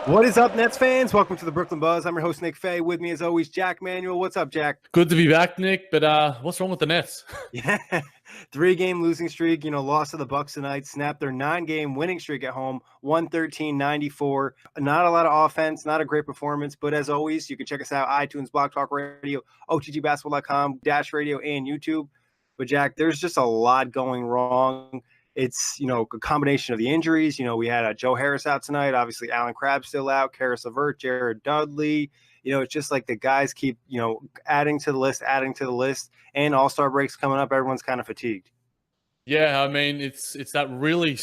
What is up, Nets fans? Welcome to the Brooklyn Buzz. I'm your host, Nick Fay. With me, as always, Jac Manuell. What's up, Jack? Good to be back, Nick. But what's wrong with the Nets? Yeah, 3-game losing streak. Lost to the Bucks tonight. Snapped their 9-game winning streak at home, 113-94. Not a lot of offense, not a great performance. But as always, you can check us out: iTunes, Blog Talk Radio, OTGBasketball.com, Dash Radio, and YouTube. But Jack, there's just a lot going wrong. It's, a combination of the injuries. We had Joe Harris out tonight. Obviously, Alan Crabb still out. CARIS, LEVERT, Jared Dudley. It's just like the guys keep, adding to the list. And All-Star breaks coming up. Everyone's kind of fatigued. Yeah, I mean, it's that really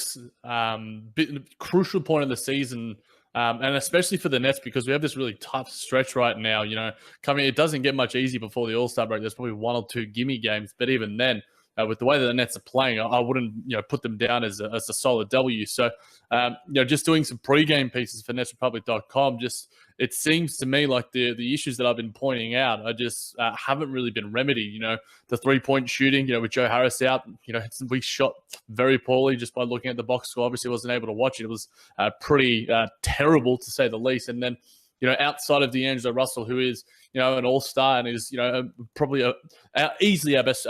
crucial point of the season, and especially for the Nets, because we have this really tough stretch right now. It doesn't get much easier before the All-Star break. There's probably one or two gimme games, but even then, with the way that the Nets are playing, I wouldn't put them down as a solid W. So, just doing some pregame pieces for NetsRepublic.com, it seems to me like the issues that I've been pointing out are just haven't really been remedied. The 3-point shooting, with Joe Harris out, we shot very poorly just by looking at the box score. Obviously, wasn't able to watch it. It was pretty terrible, to say the least. And then, outside of D'Angelo Russell, who is, an all-star and is, probably easily our best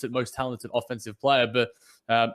most talented offensive player. But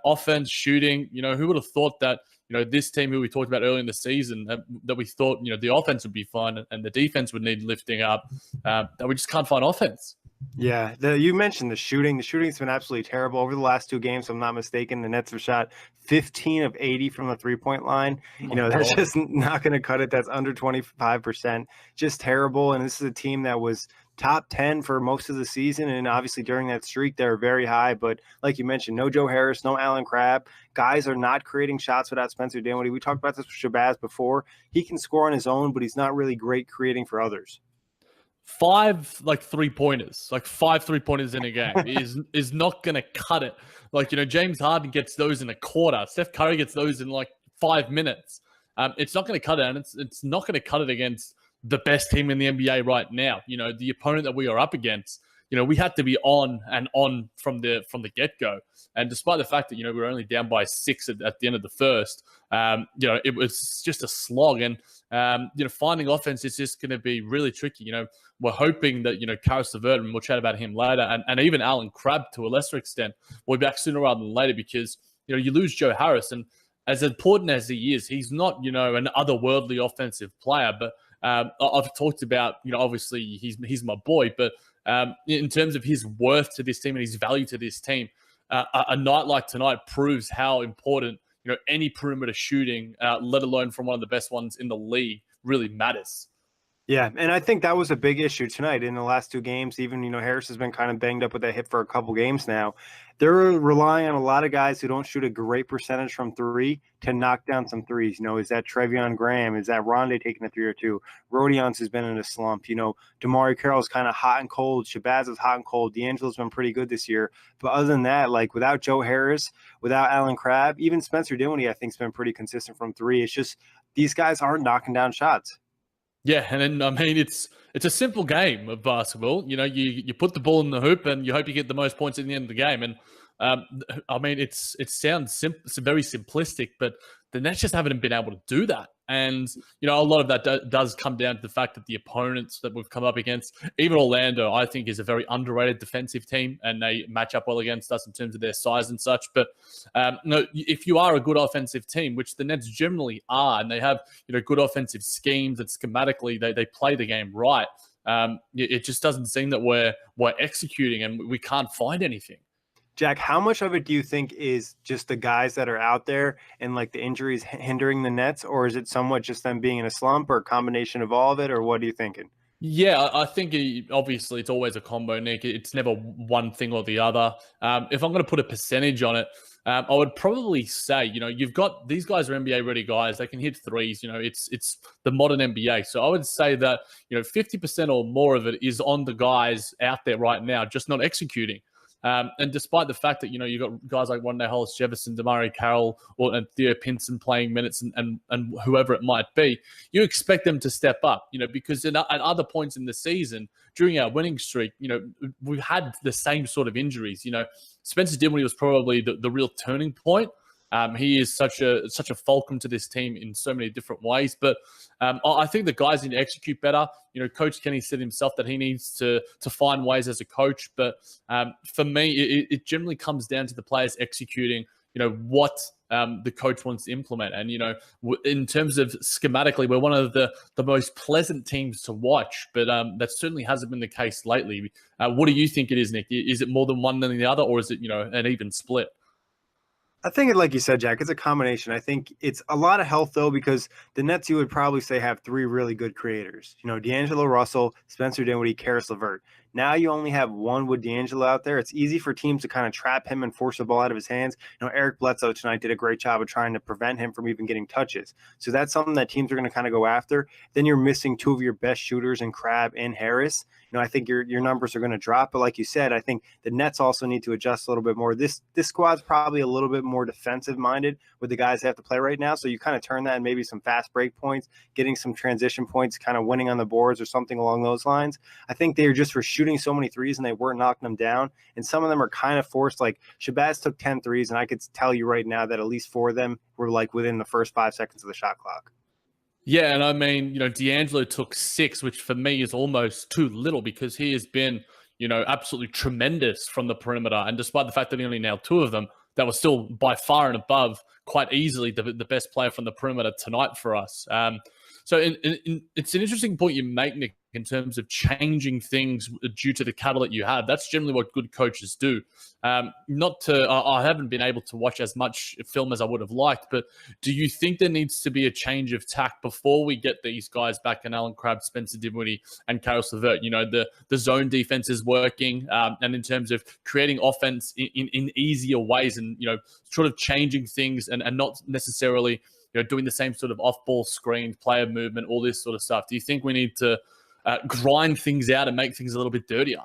offense, shooting, who would have thought that, this team who we talked about earlier in the season, that we thought, the offense would be fine and the defense would need lifting up, that we just can't find offense. Yeah, you mentioned the shooting. The shooting's been absolutely terrible over the last 2 games. If I'm not mistaken, the Nets have shot 15 of 80 from the 3-point line. That's just not going to cut it. That's under 25%. Just terrible. And this is a team that was top 10 for most of the season. And obviously during that streak, they're very high. But like you mentioned, no Joe Harris, no Alan Crabb. Guys are not creating shots without Spencer Dinwiddie. We talked about this with Shabazz before. He can score on his own, but he's not really great creating for others. 5 3-pointers, 5 3-pointers in a game is not going to cut it. James Harden gets those in a quarter. Steph Curry gets those in 5 minutes. It's not going to cut it, and it's not going to cut it against the best team in the NBA right now. The opponent that we are up against, we had to be on from the get-go. And despite the fact that, we were only down by 6 at the end of the first, it was just a slog. And, finding offense is just going to be really tricky. We're hoping that, CARIS, LEVERT, and we'll chat about him later, and even Alan Crabb to a lesser extent, will be back sooner rather than later, because, you lose Joe Harris. And as important as he is, he's not, an otherworldly offensive player. But I've talked about, obviously he's my boy, but in terms of his worth to this team and his value to this team, a night like tonight proves how important, any perimeter shooting, let alone from one of the best ones in the league, really matters. Yeah, and I think that was a big issue tonight in the last 2 games. Even, Harris has been kind of banged up with that hip for a couple games now. They're relying on a lot of guys who don't shoot a great percentage from 3 to knock down some threes. Is that Treveon Graham? Is that Rondé taking a 3 or 2? Rodions has been in a slump. DeMarre Carroll's kind of hot and cold. Shabazz is hot and cold. D'Angelo's been pretty good this year. But other than that, without Joe Harris, without Alan Crabb, even Spencer Dinwiddie, I think, has been pretty consistent from 3. It's just these guys aren't knocking down shots. Yeah, and then, I mean, it's a simple game of basketball. You put the ball in the hoop and you hope you get the most points at the end of the game. And I mean, it sounds very simplistic, but the Nets just haven't been able to do that. And, a lot of that does come down to the fact that the opponents that we've come up against, even Orlando, I think, is a very underrated defensive team, and they match up well against us in terms of their size and such. But if you are a good offensive team, which the Nets generally are, and they have, good offensive schemes that schematically they play the game right, it just doesn't seem that we're executing and we can't find anything. Jack, how much of it do you think is just the guys that are out there and the injuries hindering the Nets, or is it somewhat just them being in a slump, or a combination of all of it, or what are you thinking? Yeah, I think obviously it's always a combo, Nick. It's never one thing or the other. If I'm going to put a percentage on it, I would probably say, you've got these guys are NBA ready guys. They can hit threes. It's the modern NBA. So I would say that, 50% or more of it is on the guys out there right now, just not executing. And despite the fact that, you've got guys like Rondé Hollis-Jefferson, DeMarre Carroll, and Theo Pinson playing minutes and whoever it might be, you expect them to step up, because at other points in the season, during our winning streak, we've had the same sort of injuries. Spencer Dinwiddie was probably the real turning point. He is such a fulcrum to this team in so many different ways. But I think the guys need to execute better. Coach Kenny said himself that he needs to find ways as a coach. But for me, it generally comes down to the players executing. What the coach wants to implement. And, in terms of schematically, we're one of the most pleasant teams to watch, but that certainly hasn't been the case lately. What do you think it is, Nick? Is it more than one than the other, or is it, an even split? I think, like you said, Jack, it's a combination. I think it's a lot of health, though, because the Nets, you would probably say, have three really good creators. D'Angelo Russell, Spencer Dinwiddie, CARIS LEVERT. Now you only have one with D'Angelo out there. It's easy for teams to kind of trap him and force the ball out of his hands. Eric Bledsoe tonight did a great job of trying to prevent him from even getting touches. So that's something that teams are going to kind of go after. Then you're missing two of your best shooters in Crabbe and Harris. I think your numbers are going to drop. But like you said, I think the Nets also need to adjust a little bit more. This squad's probably a little bit more defensive-minded with the guys that have to play right now. So you kind of turn that in maybe some fast break points, getting some transition points, kind of winning on the boards or something along those lines. I think they're just for shooting so many threes and they weren't knocking them down. And some of them are kind of forced. Like Shabazz took 10 threes, and I could tell you right now that at least 4 of them were like within the first 5 seconds of the shot clock. Yeah, and I mean, D'Angelo took 6, which for me is almost too little because he has been, absolutely tremendous from the perimeter. And despite the fact that he only nailed 2 of them, that was still by far and above quite easily the best player from the perimeter tonight for us. So it's an interesting point you make, Nick, in terms of changing things due to the catalyst you have. That's generally what good coaches do. I haven't been able to watch as much film as I would have liked, but do you think there needs to be a change of tack before we get these guys back in Allen Crabbe, Spencer Dinwiddie, and CARIS LEVERT? The zone defense is working, and in terms of creating offense in easier ways and, sort of changing things and not necessarily, doing the same sort of off-ball screen, player movement, all this sort of stuff. Do you think we need to grind things out and make things a little bit dirtier?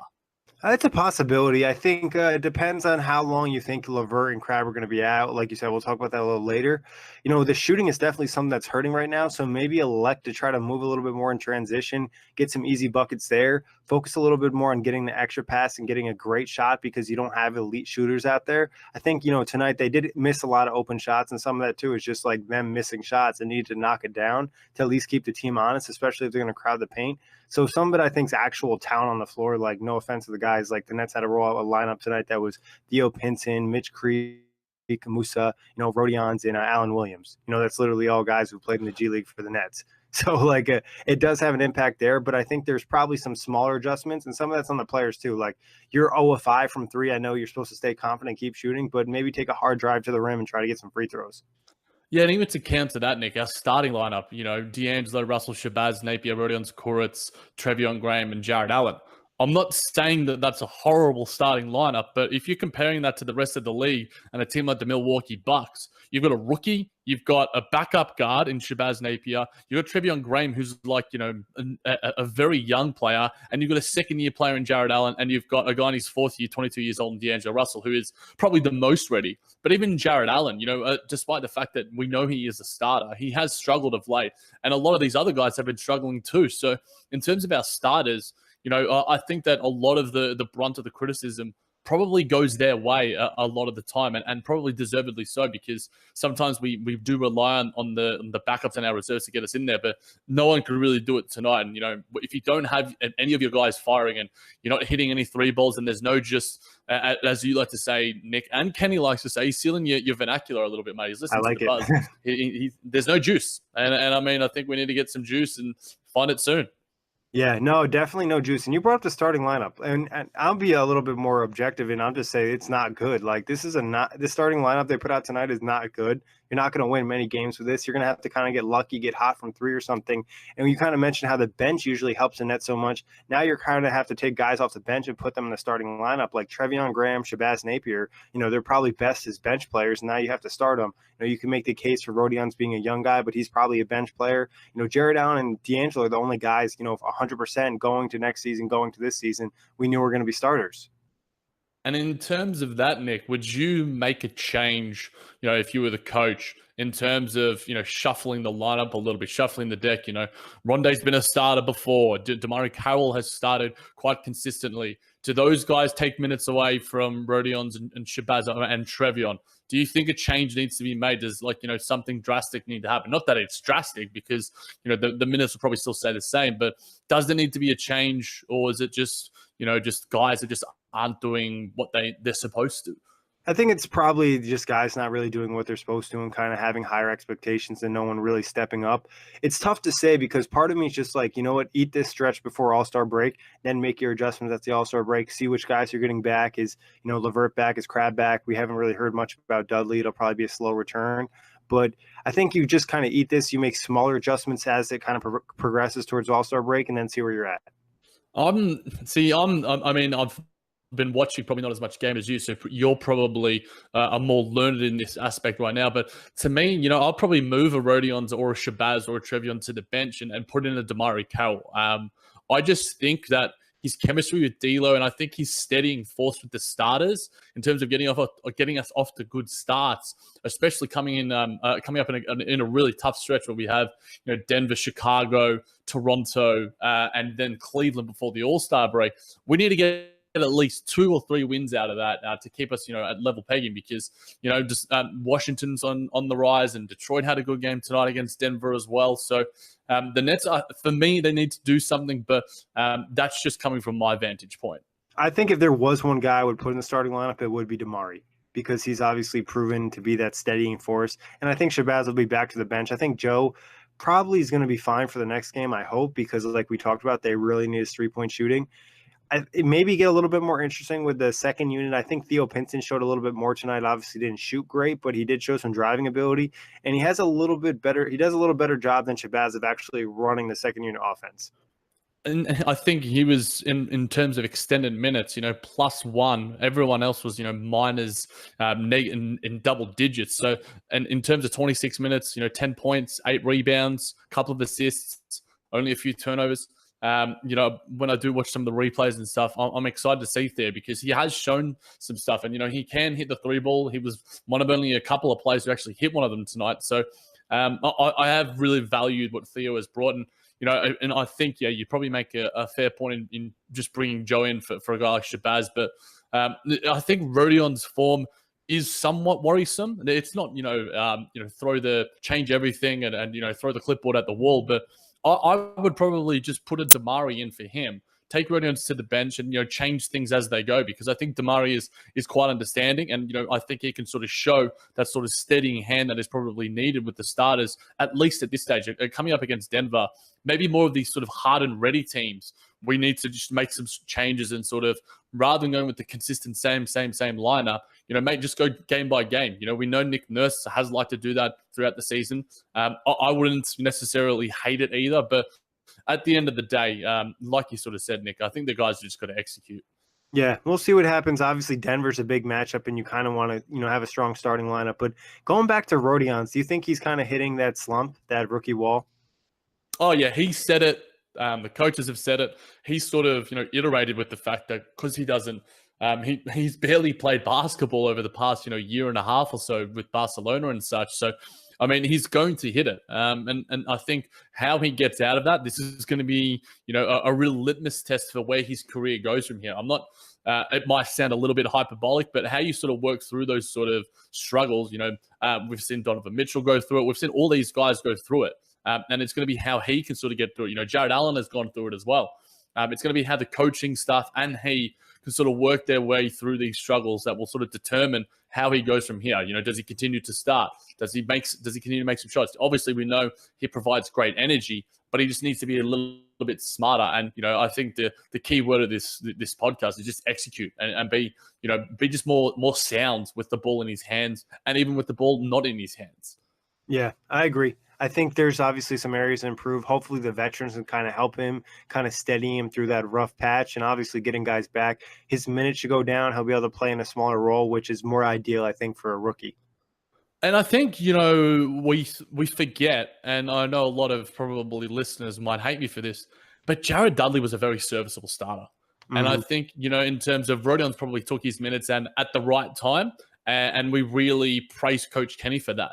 It's a possibility. I think it depends on how long you think LeVert and Crabbe are going to be out. Like you said, we'll talk about that a little later. The shooting is definitely something that's hurting right now. So maybe elect to try to move a little bit more in transition, get some easy buckets there, focus a little bit more on getting the extra pass and getting a great shot because you don't have elite shooters out there. I think, tonight they did miss a lot of open shots, and some of that too is just like them missing shots and need to knock it down to at least keep the team honest, especially if they're going to crowd the paint. So some of it, I think, is actual talent on the floor. Like, no offense to the guys, like the Nets had a lineup tonight that was Theo Pinson, Mitch Creek, Musa, Rodions, and Alan Williams. That's literally all guys who played in the G League for the Nets. So, it does have an impact there, but I think there's probably some smaller adjustments, and some of that's on the players too. Like, you're 0-5 from 3. I know you're supposed to stay confident, keep shooting, but maybe take a hard drive to the rim and try to get some free throws. Yeah, and even to counter that, Nick, our starting lineup, D'Angelo, Russell, Shabazz, Napier, Rodions, Kuritz, Trevion Graham, and Jared Allen. I'm not saying that that's a horrible starting lineup, but if you're comparing that to the rest of the league and a team like the Milwaukee Bucks, you've got a rookie, you've got a backup guard in Shabazz Napier, you've got Trevion Graham, who's like, a very young player, and you've got a second-year player in Jared Allen, and you've got a guy in his 4th year, 22 years old, in D'Angelo Russell, who is probably the most ready. But even Jared Allen, despite the fact that we know he is a starter, he has struggled of late, and a lot of these other guys have been struggling too. So in terms of our starters, I think that a lot of the brunt of the criticism probably goes their way a lot of the time, and probably deservedly so, because sometimes we do rely on the backups and our reserves to get us in there, but no one could really do it tonight. And, if you don't have any of your guys firing and you're not hitting any 3 balls, and there's no just, as you like to say, Nick, and Kenny likes to say, he's stealing your vernacular a little bit, mate. He's listening to the buzz. There's no juice. And I mean, I think we need to get some juice and find it soon. Yeah, no, definitely no juice. And you brought up the starting lineup, and I'll be a little bit more objective, and I'll just say it's not good. Like, this starting lineup they put out tonight is not good. You're not going to win many games with this. You're going to have to kind of get lucky, get hot from 3 or something. And you kind of mentioned how the bench usually helps the net so much. Now you're kind of have to take guys off the bench and put them in the starting lineup, like Trevion Graham, Shabazz Napier. They're probably best as bench players. Now you have to start them. You can make the case for Rodions being a young guy, but he's probably a bench player. Jared Allen and D'Angelo are the only guys, 100% going to next season, going to this season, we knew were going to be starters. And in terms of that, Nick, would you make a change, if you were the coach, in terms of, shuffling the lineup a little bit, shuffling the deck? Rondé's been a starter before. DeMarre Carroll has started quite consistently. Do those guys take minutes away from Rodion's and Shabazz and Trevion? Do you think a change needs to be made? Does something drastic need to happen? Not that it's drastic, because the minutes will probably still stay the same, but does there need to be a change, or is it just just guys that just aren't doing what they're supposed to? I think it's probably just guys not really doing what they're supposed to and kind of having higher expectations and no one really stepping up. It's tough to say because part of me is just like, you know what, eat this stretch before All-Star break, then make your adjustments at the All-Star break, see which guys you're getting back. Is, LeVert back? Is Crab back? We haven't really heard much about Dudley. It'll probably be a slow return. But I think you just kind of eat this. You make smaller adjustments as it kind of progresses towards All-Star break and then see where you're at. I've been watching probably not as much game as you, so you're probably are more learned in this aspect right now. But to me, I'll probably move a Rodion's or a Shabazz or a Trevion to the bench and put in a Damari Carroll. I just think that his chemistry with D'Lo, and I think he's steadying force with the starters in terms of getting us off to good starts, especially coming up in a really tough stretch where we have Denver, Chicago, Toronto, and then Cleveland before the All-Star break. We need to get at least 2 or 3 wins out of that to keep us, at level pegging, because, Washington's on the rise, and Detroit had a good game tonight against Denver as well. So the Nets, for me, they need to do something, but that's just coming from my vantage point. I think if there was one guy I would put in the starting lineup, it would be Damari, because he's obviously proven to be that steadying force. And I think Shabazz will be back to the bench. I think Joe probably is going to be fine for the next game, I hope, because like we talked about, they really need his 3-point shooting. It maybe get a little bit more interesting with the second unit. I think Theo Pinson showed a little bit more tonight. Obviously didn't shoot great, but he did show some driving ability, and he does a little better job than Shabazz of actually running the second unit offense. And I think he was in terms of extended minutes, +1. Everyone else was, minors, in double digits. So, and in terms of 26 minutes, 10 points, 8 rebounds, a couple of assists, only a few turnovers. When I do watch some of the replays and stuff, I'm excited to see Theo, because he has shown some stuff, and he can hit the 3 ball. He was one of only a couple of players who actually hit one of them tonight. So I have really valued what Theo has brought, and I think you probably make a fair point in just bringing Joe in for a guy like Shabazz. But I think Rodion's form is somewhat worrisome. It's not change everything and throw the clipboard at the wall, but I would probably just put a Damari in for him, take Rodion to the bench, and change things as they go, because I think Damari is quite understanding, and I think he can sort of show that sort of steadying hand that is probably needed with the starters, at least at this stage. Coming up against Denver, maybe more of these sort of hard and ready teams, we need to just make some changes and sort of, rather than going with the consistent same lineup, just go game by game. We know Nick Nurse has liked to do that throughout the season. I wouldn't necessarily hate it either, but at the end of the day, like you sort of said, Nick, I think the guys are just got to execute. Yeah, we'll see what happens. Obviously, Denver's a big matchup, and you kind of want to, have a strong starting lineup. But going back to Rodion's, do you think he's kind of hitting that slump, that rookie wall? Oh, yeah, he said it. The coaches have said it. He's sort of, iterated with the fact that because he doesn't, he's barely played basketball over the past, year and a half or so with Barcelona and such. So, I mean, he's going to hit it. And I think how he gets out of that, this is going to be, a real litmus test for where his career goes from here. I'm not, it might sound a little bit hyperbolic, but how you sort of work through those sort of struggles, we've seen Donovan Mitchell go through it. We've seen all these guys go through it. And it's going to be how he can sort of get through it. Jared Allen has gone through it as well. It's going to be how the coaching staff and he can sort of work their way through these struggles that will sort of determine how he goes from here. Does he continue to start? Does he continue to make some shots? Obviously, we know he provides great energy, but he just needs to be a little bit smarter. And, I think the key word of this podcast is just execute and be just more sound with the ball in his hands, and even with the ball not in his hands. Yeah, I agree. I think there's obviously some areas to improve. Hopefully the veterans can kind of help him, kind of steady him through that rough patch, and obviously getting guys back. His minutes should go down. He'll be able to play in a smaller role, which is more ideal, I think, for a rookie. And I think, we forget, and I know a lot of probably listeners might hate me for this, but Jared Dudley was a very serviceable starter. Mm-hmm. And I think, in terms of Rodion's probably took his minutes and at the right time, and we really praise Coach Kenny for that.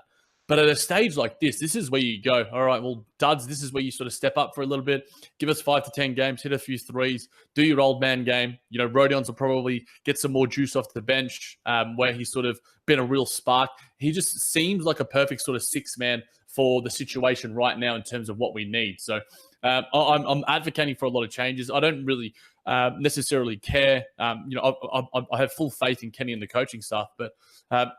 But at a stage like this is where you go, all right, well, duds, this is where you sort of step up for a little bit, give us 5 to 10 games, hit a few threes, do your old man game. You know, Rodion's will probably get some more juice off the bench, where he's sort of been a real spark. He just seems like a perfect sort of six-man for the situation right now in terms of what we need. So I'm advocating for a lot of changes. I don't really necessarily care. You know, I have full faith in Kenny and the coaching staff, but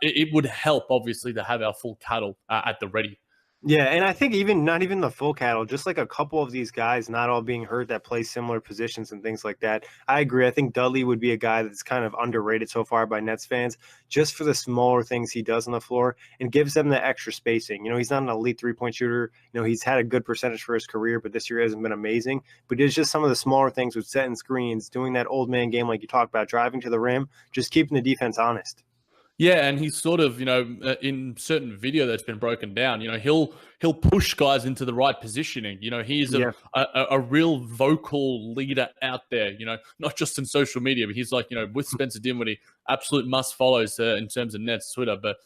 it would help, obviously, to have our full cattle at the ready. Yeah, and I think not even the full cattle, just like a couple of these guys not all being hurt that play similar positions and things like that. I agree. I think Dudley would be a guy that's kind of underrated so far by Nets fans, just for the smaller things he does on the floor and gives them the extra spacing. You know, he's not an elite three-point shooter. You know, he's had a good percentage for his career, but this year hasn't been amazing. But it's just some of the smaller things with setting screens, doing that old man game like you talked about, driving to the rim, just keeping the defense honest. Yeah, and he's sort of, you know, in certain video that's been broken down, you know, he'll push guys into the right positioning. You know, he's a real vocal leader out there, you know, not just in social media, but he's like, you know, with Spencer Dinwiddie, absolute must follows in terms of Nets Twitter. But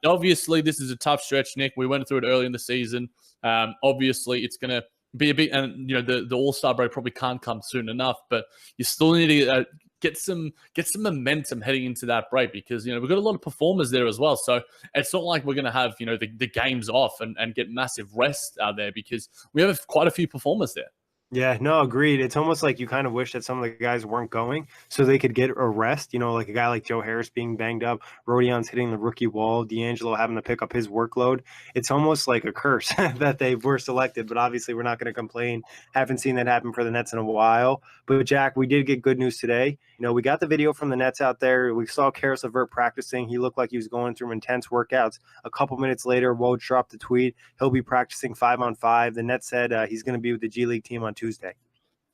obviously this is a tough stretch, Nick. We went through it early in the season. Obviously it's going to be a bit, and, you know, the All-Star break probably can't come soon enough, but you still need to get some momentum heading into that break, because, you know, we've got a lot of performers there as well. So it's not like we're going to have, you know, the games off and get massive rest out there, because we have quite a few performers there. Yeah, no, agreed. It's almost like you kind of wish that some of the guys weren't going so they could get a rest. You know, like a guy like Joe Harris being banged up, Rodion's hitting the rookie wall, D'Angelo having to pick up his workload. It's almost like a curse that they were selected, but obviously we're not going to complain. Haven't seen that happen for the Nets in a while. But Jack, we did get good news today. You know, we got the video from the Nets out there. We saw CARIS LEVERT practicing. He looked like he was going through intense workouts. A couple minutes later, Woj dropped the tweet. He'll be practicing 5-on-5. The Nets said he's going to be with the G League team on Tuesday.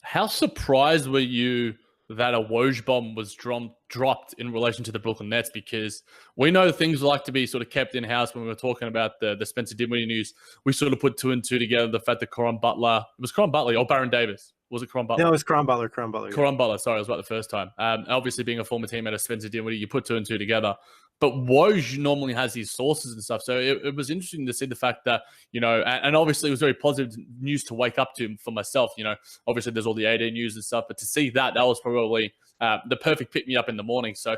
How surprised were you that a Woj bomb was dropped in relation to the Brooklyn Nets? Because we know things like to be sort of kept in-house. When we were talking about the Spencer Dinwiddie news, we sort of put 2 and 2 together. The fact that Caron Butler or Baron Davis. Was it Caron Butler? No, it was Caron Butler. Caron Butler, sorry, I was about the first time. Obviously, being a former teammate of Spencer Dinwiddie, you put 2 and 2 together. But Woj normally has his sources and stuff. So it was interesting to see the fact that, you know, and obviously it was very positive news to wake up to for myself. You know, obviously there's all the 8 news and stuff, but to see that was probably the perfect pick-me-up in the morning. So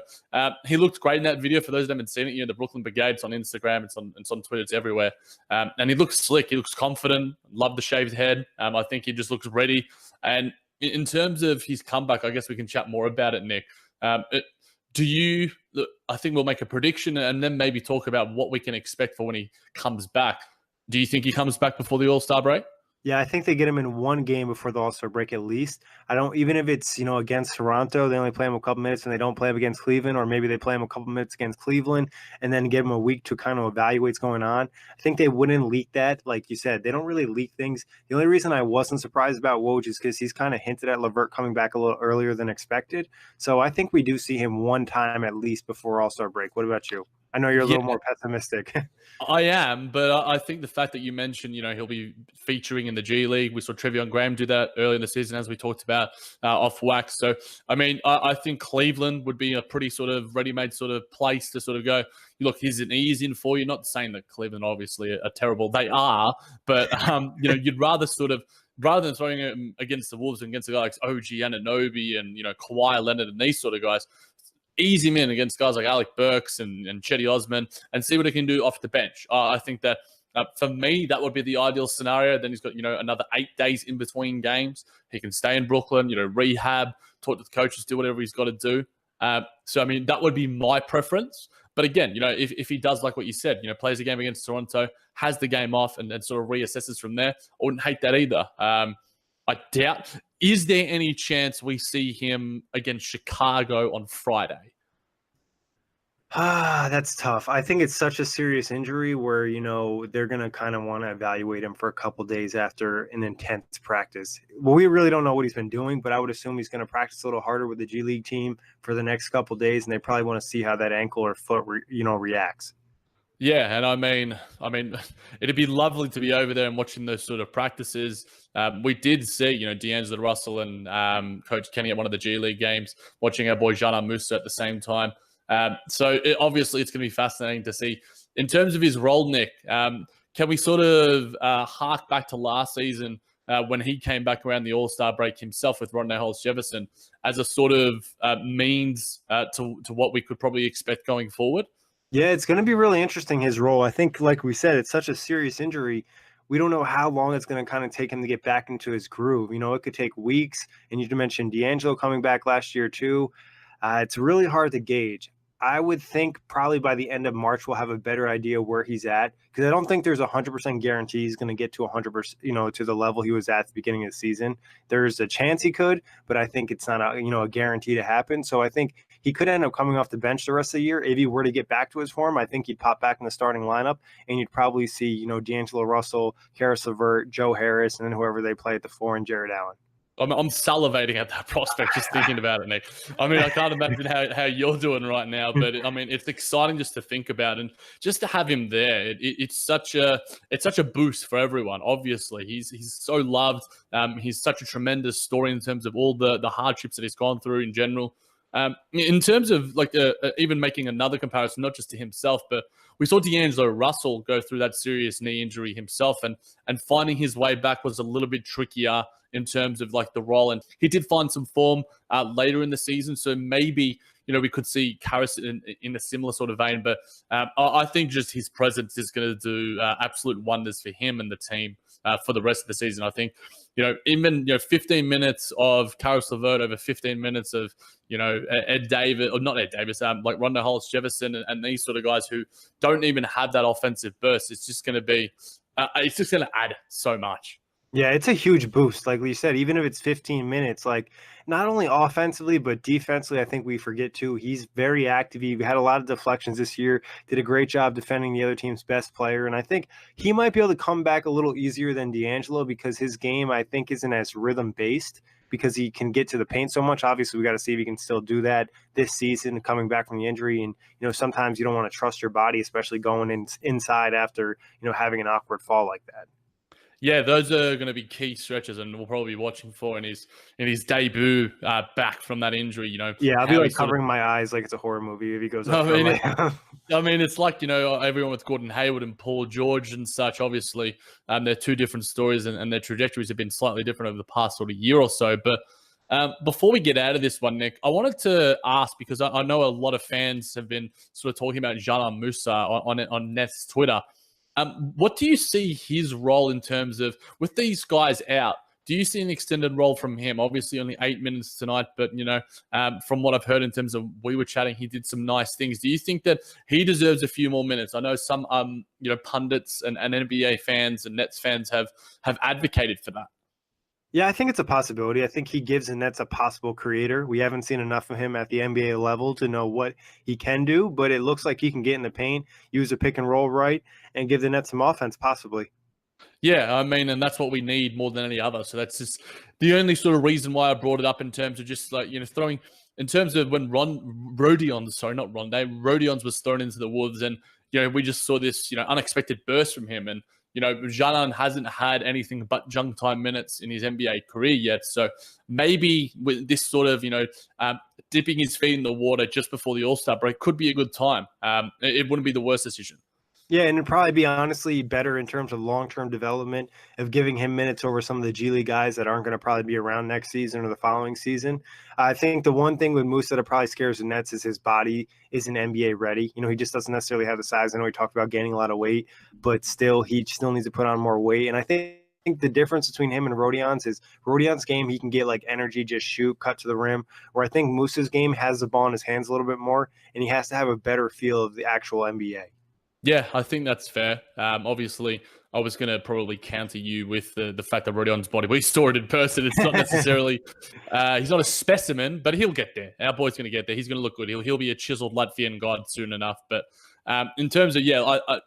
he looked great in that video. For those that haven't seen it, you know, the Brooklyn Brigade, it's on Instagram, it's on Twitter, it's everywhere. And he looks slick. He looks confident. Love the shaved head. I think he just looks ready. And in terms of his comeback, I guess we can chat more about it, Nick. I think we'll make a prediction and then maybe talk about what we can expect for when he comes back. Do you think he comes back before the All-Star break? Yeah, I think they get him in one game before the All-Star break at least. Even if it's, you know, against Toronto, they only play him a couple minutes and they don't play him against Cleveland, or maybe they play him a couple minutes against Cleveland and then give him a week to kind of evaluate what's going on. I think they wouldn't leak that. Like you said, they don't really leak things. The only reason I wasn't surprised about Woj is because he's kind of hinted at LEVERT coming back a little earlier than expected. So I think we do see him one time at least before All-Star break. What about you? I know you're a little more pessimistic. I am, but I think the fact that you mentioned, you know, he'll be featuring in the G League. We saw Trevion Graham do that early in the season, as we talked about, off wax. So, I mean, I think Cleveland would be a pretty sort of ready-made sort of place to sort of go, look, here's an ease in for you. Not saying that Cleveland obviously are terrible. They are, but, you know, you'd rather than throwing him against the Wolves and against a guy like OG Anunoby and, you know, Kawhi Leonard and these sort of guys, ease him in against guys like Alec Burks and Chetty Osman and see what he can do off the bench. I think that for me, that would be the ideal scenario. Then he's got, you know, another 8 days in between games. He can stay in Brooklyn, you know, rehab, talk to the coaches, do whatever he's got to do. So, I mean, that would be my preference. But again, you know, if he does like what you said, you know, plays a game against Toronto, has the game off and sort of reassesses from there, I wouldn't hate that either. I doubt. Is there any chance we see him against Chicago on Friday? That's tough. I think it's such a serious injury where, you know, they're going to kind of want to evaluate him for a couple days after an intense practice. Well, we really don't know what he's been doing, but I would assume he's going to practice a little harder with the G League team for the next couple days, and they probably want to see how that ankle or foot, reacts. Yeah, and I mean, it'd be lovely to be over there and watching those sort of practices. We did see, you know, D'Angelo Russell and Coach Kenny at one of the G League games, watching our boy Jana Musa at the same time. So obviously it's going to be fascinating to see in terms of his role, Nick, can we sort of hark back to last season when he came back around the All-Star break himself with Rondae Holmes-Jefferson as a sort of means to what we could probably expect going forward? Yeah, it's going to be really interesting, his role. I think, like we said, it's such a serious injury. We don't know how long it's going to kind of take him to get back into his groove. It could take weeks. And you mentioned D'Angelo coming back last year, too. It's really hard to gauge. I would think probably by the end of March, we'll have a better idea where he's at, because I don't think there's 100% guarantee he's going to get to 100%, to the level he was at the beginning of the season. There's a chance he could, but I think it's not a guarantee to happen. So I think he could end up coming off the bench the rest of the year. If he were to get back to his form, I think he'd pop back in the starting lineup, and you'd probably see, D'Angelo Russell, CARIS LEVERT, Joe Harris, and then whoever they play at the 4, and Jared Allen. I'm salivating at that prospect just thinking about it, Nick. I can't imagine how you're doing right now, but it's exciting just to think about, and just to have him there. It's such a boost for everyone. Obviously, he's so loved. He's such a tremendous story in terms of all the hardships that he's gone through in general. In terms of even making another comparison, not just to himself, but we saw D'Angelo Russell go through that serious knee injury himself, and finding his way back was a little bit trickier in terms of the role. And he did find some form later in the season, so maybe we could see CARIS in a similar sort of vein. But I think just his presence is going to do absolute wonders for him and the team for the rest of the season. I think even 15 minutes of CARIS LEVERT over 15 minutes of Ed Davis, or not Ed Davis, like Rondae Holmes-Jefferson and these sort of guys who don't even have that offensive burst. It's just going to be it's just going to add so much. Yeah, it's a huge boost. Like you said, even if it's 15 minutes, not only offensively, but defensively, I think we forget too. He's very active. He had a lot of deflections this year, did a great job defending the other team's best player. And I think he might be able to come back a little easier than D'Angelo, because his game, I think, isn't as rhythm based, because he can get to the paint so much. Obviously, we got to see if he can still do that this season, coming back from the injury. And, sometimes you don't want to trust your body, especially going inside after, having an awkward fall like that. Yeah, those are going to be key stretches, and we'll probably be watching for in his debut back from that injury. Yeah, I'll be covering my eyes like it's a horror movie if he goes up. It's like everyone with Gordon Hayward and Paul George and such. Obviously, they're two different stories, and their trajectories have been slightly different over the past sort of year or so. But before we get out of this one, Nick, I wanted to ask, because I know a lot of fans have been sort of talking about Janan Musa on Nets Twitter. What do you see his role in terms of, with these guys out, do you see an extended role from him? Obviously only 8 minutes tonight, but, from what I've heard in terms of, we were chatting, he did some nice things. Do you think that he deserves a few more minutes? I know some, pundits and NBA fans and Nets fans have advocated for that. Yeah, I think it's a possibility. I think he gives the Nets a possible creator. We haven't seen enough of him at the NBA level to know what he can do, but it looks like he can get in the paint, use a pick and roll right, and give the Nets some offense, possibly. Yeah, and that's what we need more than any other. So that's just the only sort of reason why I brought it up, in terms of just throwing, in terms of when Rodions was thrown into the Wolves, and we just saw this unexpected burst from him, and Janan hasn't had anything but junk time minutes in his NBA career yet. So maybe with this sort of, dipping his feet in the water just before the All-Star break could be a good time. It wouldn't be the worst decision. Yeah, and it'd probably be honestly better in terms of long-term development of giving him minutes over some of the G League guys that aren't going to probably be around next season or the following season. I think the one thing with Musa that probably scares the Nets is his body isn't NBA ready. He just doesn't necessarily have the size. I know he talked about gaining a lot of weight, but still, he still needs to put on more weight. And I think the difference between him and Rodions is Rodions' game, he can get energy, just shoot, cut to the rim, where I think Musa's game has the ball in his hands a little bit more, and he has to have a better feel of the actual NBA. Yeah, I think that's fair. Obviously, I was going to probably counter you with the fact that Rodion's body, we saw it in person. It's not necessarily, he's not a specimen, but he'll get there. Our boy's going to get there. He's going to look good. He'll be a chiseled Latvian god soon enough. But in terms of,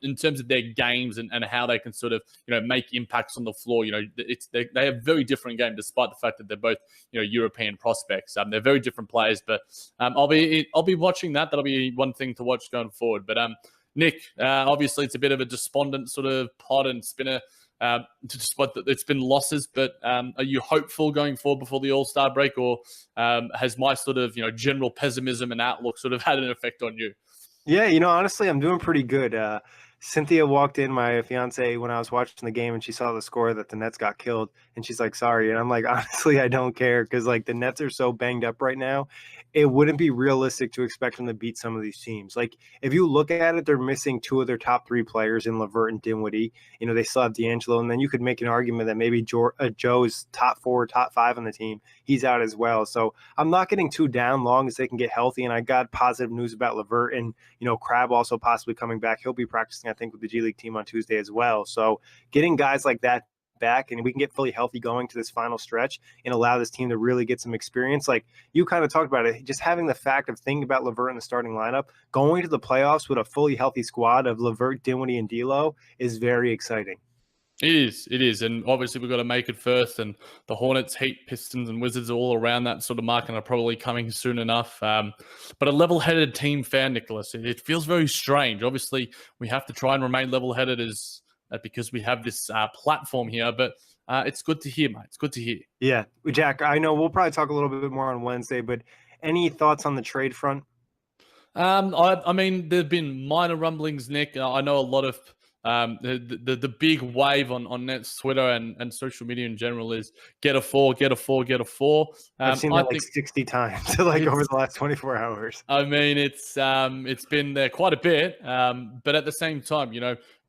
in terms of their games and how they can sort of, make impacts on the floor, they have very different game, despite the fact that they're both, European prospects. They're very different players, but I'll be watching that. That'll be one thing to watch going forward. But Nick, obviously it's a bit of a despondent sort of pod, and it's been it's been losses, but are you hopeful going forward before the All-Star break, or has my sort of, general pessimism and outlook sort of had an effect on you? Yeah, honestly, I'm doing pretty good. Cynthia walked in, my fiance, when I was watching the game, and she saw the score that the Nets got killed, and she's like, "Sorry," and I'm like, "Honestly, I don't care because like the Nets are so banged up right now. It wouldn't be realistic to expect them to beat some of these teams. Like if you look at it, they're missing two of their top three players in LeVert and Dinwiddie. They still have D'Angelo, and then you could make an argument that maybe Joe's top four, top five on the team, he's out as well. So I'm not getting too down long as they can get healthy. And I got positive news about LeVert and Crab also possibly coming back. He'll be practicing, I think, with the G League team on Tuesday as well. So getting guys like that back and we can get fully healthy going to this final stretch and allow this team to really get some experience. Like you kind of talked about it, just having the fact of thinking about LeVert in the starting lineup, going to the playoffs with a fully healthy squad of LeVert, Dinwiddie, and D'Lo is very exciting. It is, and obviously we've got to make it first. And the Hornets, Heat, Pistons, and Wizards are all around that sort of mark and are probably coming soon enough. But a level-headed team fan, Nicholas, it feels very strange. Obviously, we have to try and remain level-headed because we have this platform here. But it's good to hear, mate. It's good to hear. Yeah, Jack, I know we'll probably talk a little bit more on Wednesday, but any thoughts on the trade front? I mean, there've been minor rumblings, Nick. I know a lot of the big wave on Nets Twitter and social media in general is get a four, get a four, get a four. I've seen I that like think 60 times like over the last 24 hours. I mean, it's been there quite a bit, but at the same time,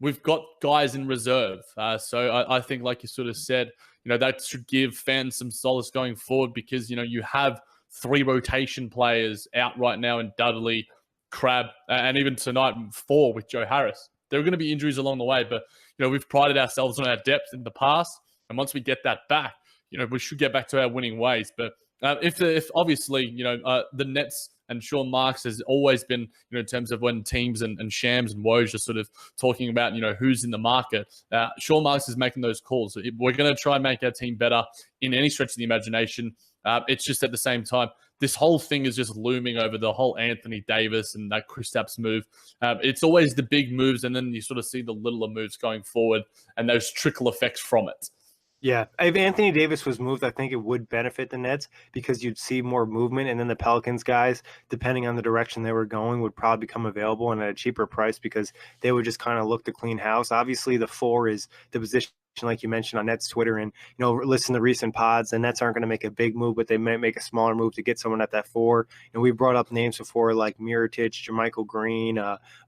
we've got guys in reserve. So I think, like you sort of said, that should give fans some solace going forward because you have three rotation players out right now in Dudley, Crab, and even tonight four with Joe Harris. There are going to be injuries along the way, but we've prided ourselves on our depth in the past, and once we get that back, we should get back to our winning ways. But if obviously, the Nets and Sean Marks has always been, in terms of when teams and Shams and Woj are sort of talking about, who's in the market, Sean Marks is making those calls. We're going to try and make our team better in any stretch of the imagination. It's just at the same time, this whole thing is just looming over the whole Anthony Davis and that Kristaps move. It's always the big moves, and then you sort of see the littler moves going forward and those trickle effects from it. Yeah, if Anthony Davis was moved, I think it would benefit the Nets because you'd see more movement, and then the Pelicans guys, depending on the direction they were going, would probably become available and at a cheaper price because they would just kind of look to clean house. Obviously, the four is the position, like you mentioned on Nets Twitter, and listen to recent pods. The Nets aren't going to make a big move, but they might make a smaller move to get someone at that four. And we brought up names before like Mirotic, Jermichael Green,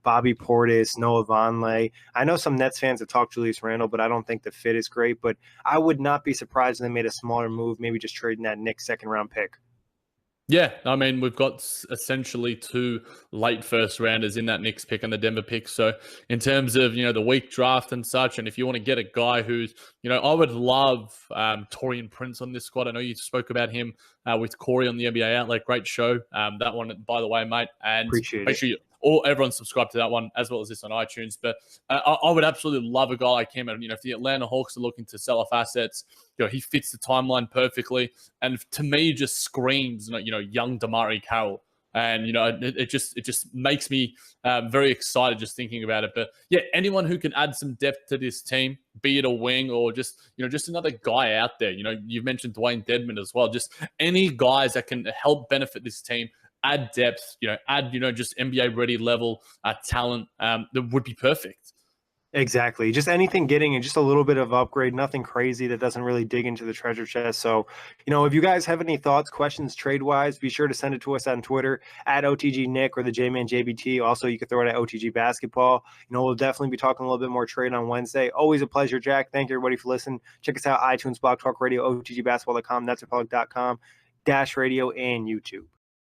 Bobby Portis, Noah Vonleh. I know some Nets fans have talked Julius Randle, but I don't think the fit is great. But I would not be surprised if they made a smaller move, maybe just trading that Knicks second round pick. Yeah, I mean, we've got essentially two late first rounders in that Knicks pick and the Denver pick. So in terms of, the weak draft and such, and if you want to get a guy who's, I would love Taurean Prince on this squad. I know you spoke about him with Corey on the NBA Outlet. Great show. That one, by the way, mate. And Appreciate make it. sure everyone subscribe to that one as well as this on iTunes. But I would absolutely love a guy like him. And, if the Atlanta Hawks are looking to sell off assets, he fits the timeline perfectly. And to me, just screams, young Damari Carroll. And, it just makes me very excited just thinking about it. But yeah, anyone who can add some depth to this team, be it a wing or just another guy out there. You've mentioned Dwayne Dedmon as well. Just any guys that can help benefit this team, add depth, add, just NBA ready level talent that would be perfect. Exactly. Just anything getting and just a little bit of upgrade, nothing crazy that doesn't really dig into the treasure chest. So, if you guys have any thoughts, questions, trade wise, be sure to send it to us on Twitter at OTG Nick or the J-Man JBT. Also, you can throw it at OTG Basketball. We'll definitely be talking a little bit more trade on Wednesday. Always a pleasure, Jack. Thank you, everybody, for listening. Check us out, iTunes, Blog Talk Radio, OTGBasketball.com, netsrepublic.com, Dash Radio, and YouTube.